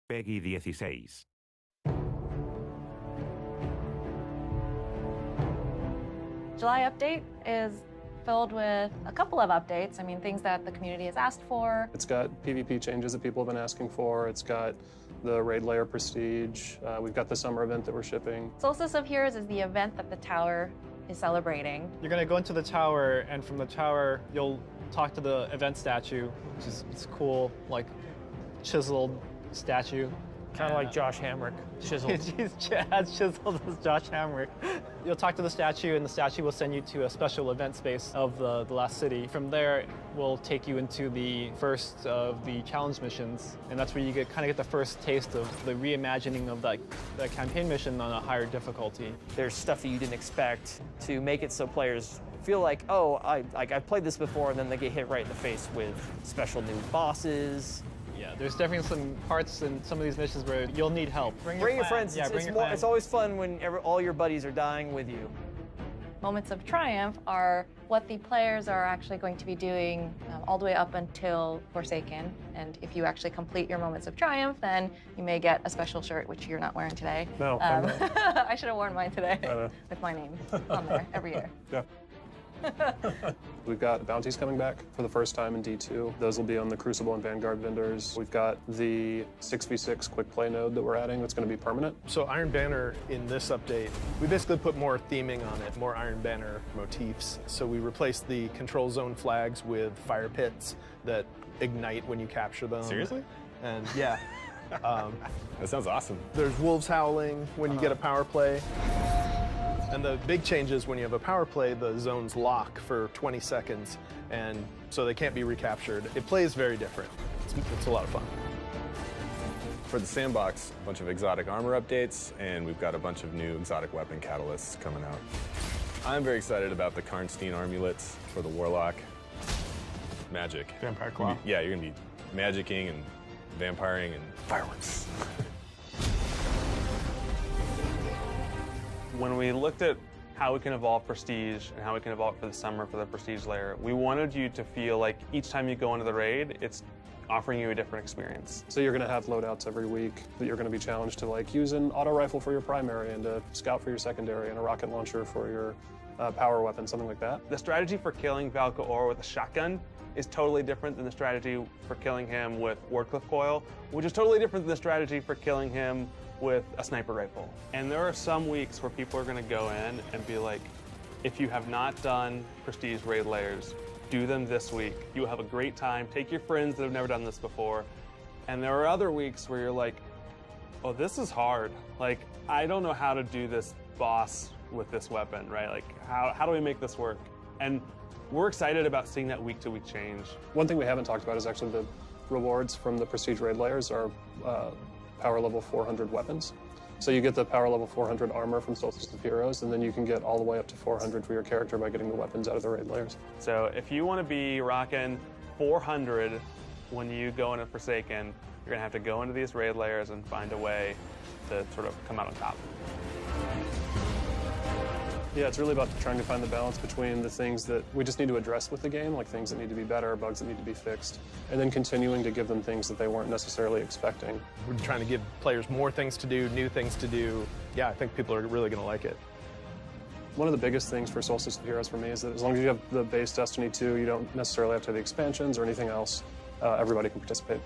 Peggy 16. July update is filled with a couple of updates. I mean, things that the community has asked for. It's got PvP changes that people have been asking for. It's got the raid layer prestige. We've got the summer event that we're shipping. Solstice of Heroes is the event that the tower is celebrating. You're going to go into the tower, and from the tower, you'll talk to the event statue, which is it's cool, like chiseled statue. Kind of like Josh Hamrick, chiseled. He's as chiseled as Josh Hamrick. You'll talk to the statue, and the statue will send you to a special event space of the last city. From there, we'll take you into the first of the challenge missions, and that's where you kind of get the first taste of the reimagining of that campaign mission on a higher difficulty. There's stuff that you didn't expect to make it so players feel like, oh, I've played this before, and then they get hit right in the face with special new bosses. Yeah, there's definitely some parts in some of these missions where you'll need help. Bring your friends. Yeah, it's always fun when all your buddies are dying with you. Moments of triumph are what the players are actually going to be doing all the way up until Forsaken. And if you actually complete your moments of triumph, then you may get a special shirt, which you're not wearing today. No, I should have worn mine today with my name on there every year. Yeah. We've got bounties coming back for the first time in D2. Those will be on the Crucible and Vanguard vendors. We've got the 6v6 quick play node that we're adding that's going to be permanent. So Iron Banner in this update, we basically put more theming on it, more Iron Banner motifs. So we replaced the control zone flags with fire pits that ignite when you capture them. Seriously? And yeah. That sounds awesome. There's wolves howling when you get a power play. And the big change is when you have a power play, the zones lock for 20 seconds, and so they can't be recaptured. It plays very different. It's a lot of fun. For the sandbox, a bunch of exotic armor updates, and we've got a bunch of new exotic weapon catalysts coming out. I'm very excited about the Karnstein Armulets for the Warlock. Magic. Vampire Claw. Yeah, you're going to be magicking and vampiring and fireworks. When we looked at how we can evolve Prestige and how we can evolve for the summer for the Prestige layer, we wanted you to feel like each time you go into the raid, it's offering you a different experience. So you're going to have loadouts every week that you're going to be challenged to like use an auto rifle for your primary and a scout for your secondary and a rocket launcher for your power weapon, something like that. The strategy for killing Valkaor with a shotgun is totally different than the strategy for killing him with Wardcliff Coil, which is totally different than the strategy for killing him with a sniper rifle. And there are some weeks where people are going to go in and be like, if you have not done Prestige raid layers, do them this week. You will have a great time. Take your friends that have never done this before. And there are other weeks where you're like, oh, this is hard. Like, I don't know how to do this boss with this weapon, right? Like, how do we make this work? And we're excited about seeing that week-to-week change. One thing we haven't talked about is actually the rewards from the Prestige raid layers are power level 400 weapons. So you get the power level 400 armor from Solstice of Heroes, and then you can get all the way up to 400 for your character by getting the weapons out of the raid layers. So if you want to be rocking 400 when you go into Forsaken, you're going to have to go into these raid layers and find a way to sort of come out on top. Yeah, it's really about trying to find the balance between the things that we just need to address with the game, like things that need to be better, bugs that need to be fixed, and then continuing to give them things that they weren't necessarily expecting. We're trying to give players more things to do, new things to do. Yeah, I think people are really going to like it. One of the biggest things for Solstice of Heroes for me is that as long as you have the base Destiny 2, you don't necessarily have to have the expansions or anything else. Everybody can participate.